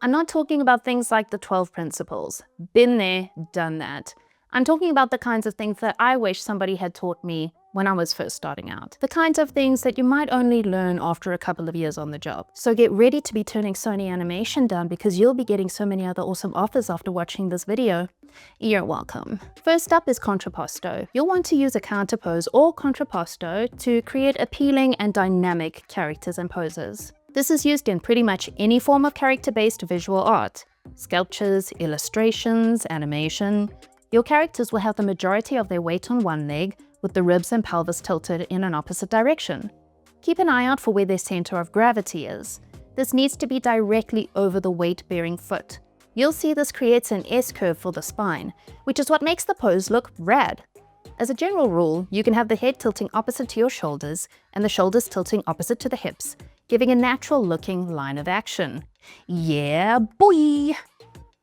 I'm not talking about things like the 12 principles. Been there, done that. I'm talking about the kinds of things that I wish somebody had taught me when I was first starting out. The kinds of things that you might only learn after a couple of years on the job. So get ready to be turning Sony Animation down because you'll be getting so many other awesome offers after watching this video. You're welcome. First up is Contraposto. You'll want to use a counterpose or contrapposto to create appealing and dynamic characters and poses. This is used in pretty much any form of character-based visual art. Sculptures, illustrations, animation. Your characters will have the majority of their weight on one leg, with the ribs and pelvis tilted in an opposite direction. Keep an eye out for where their center of gravity is. This needs to be directly over the weight-bearing foot. You'll see this creates an S-curve for the spine, which is what makes the pose look rad. As a general rule, you can have the head tilting opposite to your shoulders and the shoulders tilting opposite to the hips, giving a natural-looking line of action. Yeah, boy!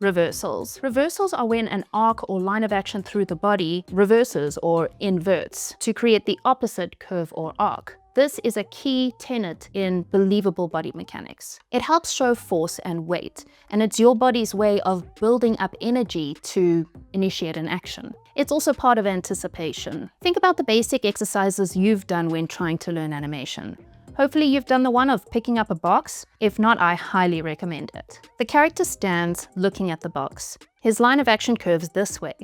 Reversals. Reversals are when an arc or line of action through the body reverses or inverts to create the opposite curve or arc. This is a key tenet in believable body mechanics. It helps show force and weight, and it's your body's way of building up energy to initiate an action. It's also part of anticipation. Think about the basic exercises you've done when trying to learn animation. Hopefully you've done the one of picking up a box. If not, I highly recommend it. The character stands looking at the box. His line of action curves this way.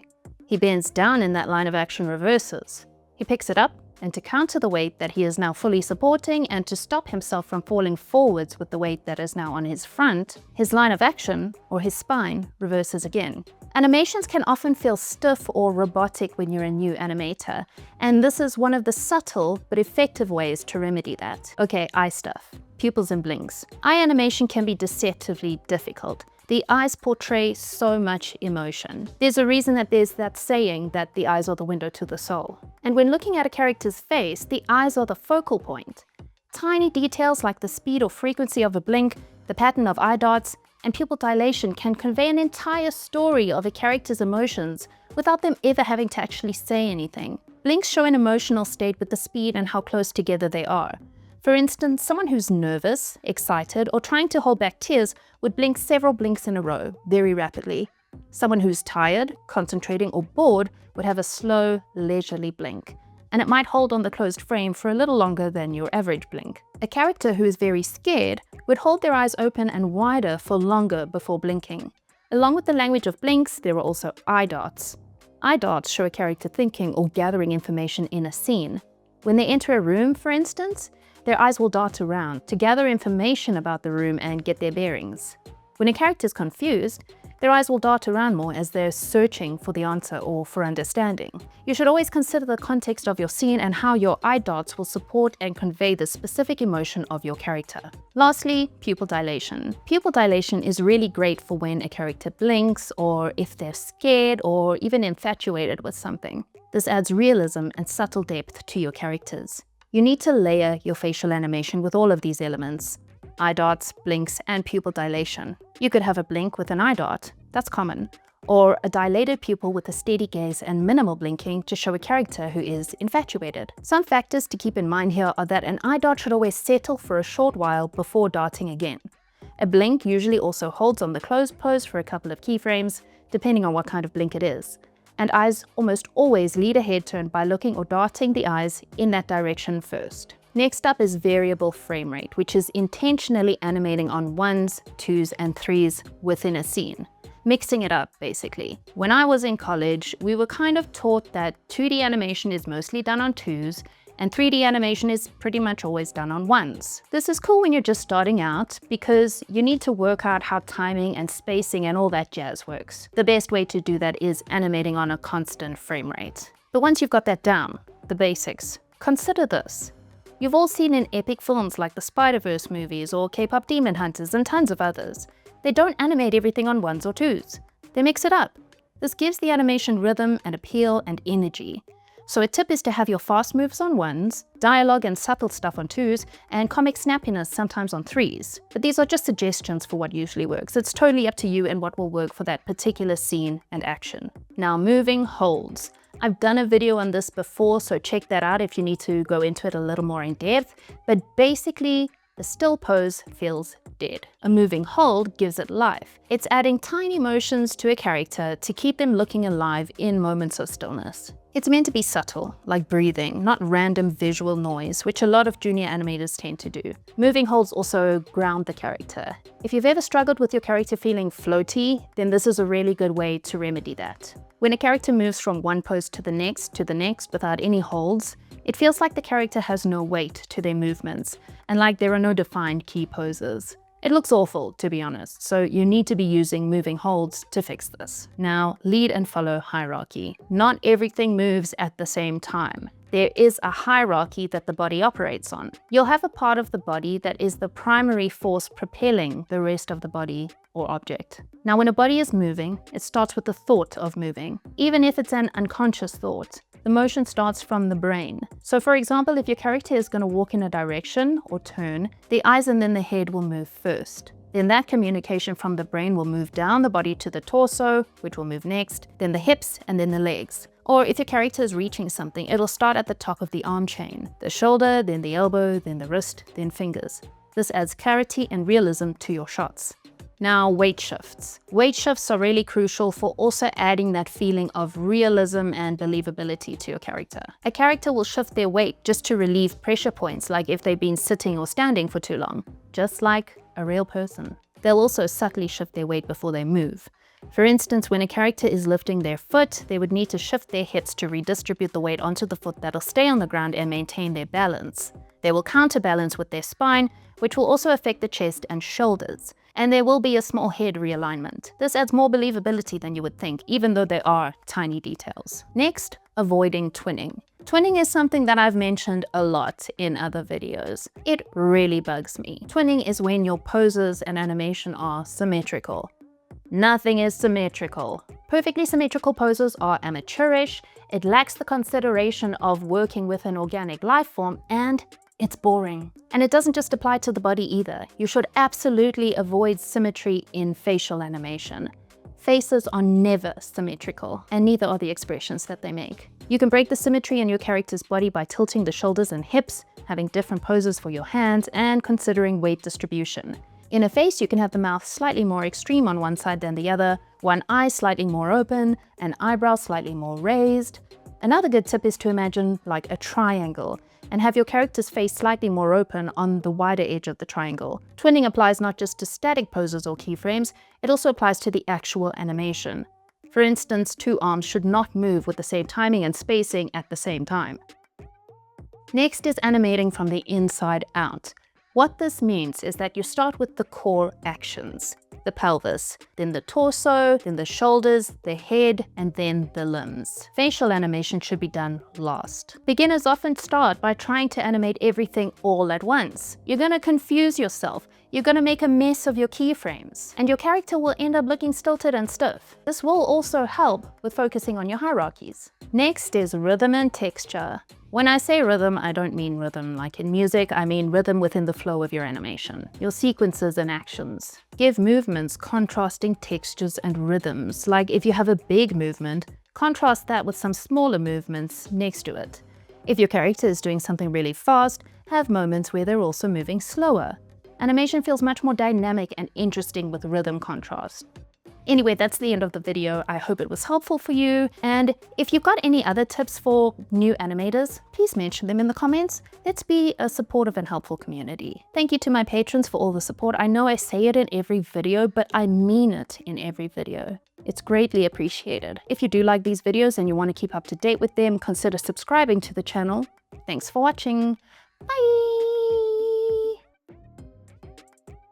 He bends down and that line of action reverses. He picks it up, and to counter the weight that he is now fully supporting and to stop himself from falling forwards with the weight that is now on his front, his line of action, or his spine, reverses again. Animations can often feel stiff or robotic when you're a new animator, and this is one of the subtle but effective ways to remedy that. Okay, eye stuff. Pupils and blinks. Eye animation can be deceptively difficult. The eyes portray so much emotion. There's a reason that there's that saying that the eyes are the window to the soul. And when looking at a character's face, the eyes are the focal point. Tiny details like the speed or frequency of a blink, the pattern of eye dots, and pupil dilation can convey an entire story of a character's emotions without them ever having to actually say anything. Blinks show an emotional state with the speed and how close together they are. For instance, someone who's nervous, excited, or trying to hold back tears would blink several blinks in a row, very rapidly. Someone who's tired, concentrating, or bored would have a slow, leisurely blink, and it might hold on the closed frame for a little longer than your average blink. A character who is very scared would hold their eyes open and wider for longer before blinking. Along with the language of blinks, there are also eye dots. Eye dots show a character thinking or gathering information in a scene. When they enter a room, for instance, their eyes will dart around to gather information about the room and get their bearings. When a character is confused, their eyes will dart around more as they're searching for the answer or for understanding. You should always consider the context of your scene and how your eye dots will support and convey the specific emotion of your character. Lastly, pupil dilation. Pupil dilation is really great for when a character blinks, or if they're scared or even infatuated with something. This adds realism and subtle depth to your characters. You need to layer your facial animation with all of these elements: eye dots, blinks, and pupil dilation. You could have a blink with an eye dot, that's common, or a dilated pupil with a steady gaze and minimal blinking to show a character who is infatuated. Some factors to keep in mind here are that an eye dot should always settle for a short while before darting again. A blink usually also holds on the closed pose for a couple of keyframes, depending on what kind of blink it is. And eyes almost always lead a head turn by looking or darting the eyes in that direction first. Next up is variable frame rate, which is intentionally animating on 1s, 2s, and 3s within a scene. Mixing it up, basically. When I was in college, we were kind of taught that 2D animation is mostly done on 2s, and 3D animation is pretty much always done on 1s. This is cool when you're just starting out because you need to work out how timing and spacing and all that jazz works. The best way to do that is animating on a constant frame rate. But once you've got that down, the basics, consider this. You've all seen in epic films like the Spider-Verse movies or K-pop Demon Hunters and tons of others. They don't animate everything on 1s or 2s. They mix it up. This gives the animation rhythm and appeal and energy. So a tip is to have your fast moves on 1s, dialogue and subtle stuff on 2s, and comic snappiness sometimes on 3s. But these are just suggestions for what usually works. It's totally up to you and what will work for that particular scene and action. Now, moving holds. I've done a video on this before, so check that out if you need to go into it a little more in depth. But basically, The still pose feels dead. A moving hold gives it life. It's adding tiny motions to a character to keep them looking alive in moments of stillness. It's meant to be subtle, like breathing, not random visual noise, which a lot of junior animators tend to do. Moving holds also ground the character. If you've ever struggled with your character feeling floaty, then this is a really good way to remedy that. When a character moves from one pose to the next without any holds, it feels like the character has no weight to their movements, and like there are no defined key poses. It looks awful, to be honest, so you need to be using moving holds to fix this. Now, lead and follow hierarchy. Not everything moves at the same time. There is a hierarchy that the body operates on. You'll have a part of the body that is the primary force propelling the rest of the body or object. Now, when a body is moving, it starts with the thought of moving. Even if it's an unconscious thought, the motion starts from the brain. So for example, if your character is going to walk in a direction or turn, the eyes and then the head will move first. Then that communication from the brain will move down the body to the torso, which will move next, then the hips, and then the legs. Or if your character is reaching something, it'll start at the top of the arm chain, the shoulder, then the elbow, then the wrist, then fingers. This adds clarity and realism to your shots. Now, weight shifts. Weight shifts are really crucial for also adding that feeling of realism and believability to your character. A character will shift their weight just to relieve pressure points, like if they've been sitting or standing for too long, just like a real person. They'll also subtly shift their weight before they move. For instance, when a character is lifting their foot, they would need to shift their hips to redistribute the weight onto the foot that'll stay on the ground and maintain their balance. They will counterbalance with their spine, which will also affect the chest and shoulders. And there will be a small head realignment. This adds more believability than you would think, even though there are tiny details. Next, avoiding twinning. Twinning is something that I've mentioned a lot in other videos. It really bugs me. Twinning is when your poses and animation are symmetrical. Nothing is symmetrical. Perfectly symmetrical poses are amateurish, it lacks the consideration of working with an organic life form, and it's boring. And it doesn't just apply to the body either. You should absolutely avoid symmetry in facial animation. Faces are never symmetrical, and neither are the expressions that they make. You can break the symmetry in your character's body by tilting the shoulders and hips, having different poses for your hands, and considering weight distribution. In a face, you can have the mouth slightly more extreme on one side than the other, one eye slightly more open, an eyebrow slightly more raised. Another good tip is to imagine like a triangle, and have your character's face slightly more open on the wider edge of the triangle. Twinning applies not just to static poses or keyframes, it also applies to the actual animation. For instance, two arms should not move with the same timing and spacing at the same time. Next is animating from the inside out. What this means is that you start with the core actions. The pelvis, then the torso, then the shoulders, the head, and then the limbs. Facial animation should be done last. Beginners often start by trying to animate everything all at once. You're going to confuse yourself. You're going to make a mess of your keyframes, and your character will end up looking stilted and stiff. This will also help with focusing on your hierarchies. Next is rhythm and texture. When I say rhythm, I don't mean rhythm like in music, I mean rhythm within the flow of your animation, your sequences and actions. Give movements contrasting textures and rhythms, like if you have a big movement, contrast that with some smaller movements next to it. If your character is doing something really fast, have moments where they're also moving slower. Animation feels much more dynamic and interesting with rhythm contrast. Anyway, that's the end of the video. I hope it was helpful for you. And if you've got any other tips for new animators, please mention them in the comments. Let's be a supportive and helpful community. Thank you to my patrons for all the support. I know I say it in every video, but I mean it in every video. It's greatly appreciated. If you do like these videos and you want to keep up to date with them, consider subscribing to the channel. Thanks for watching. Bye!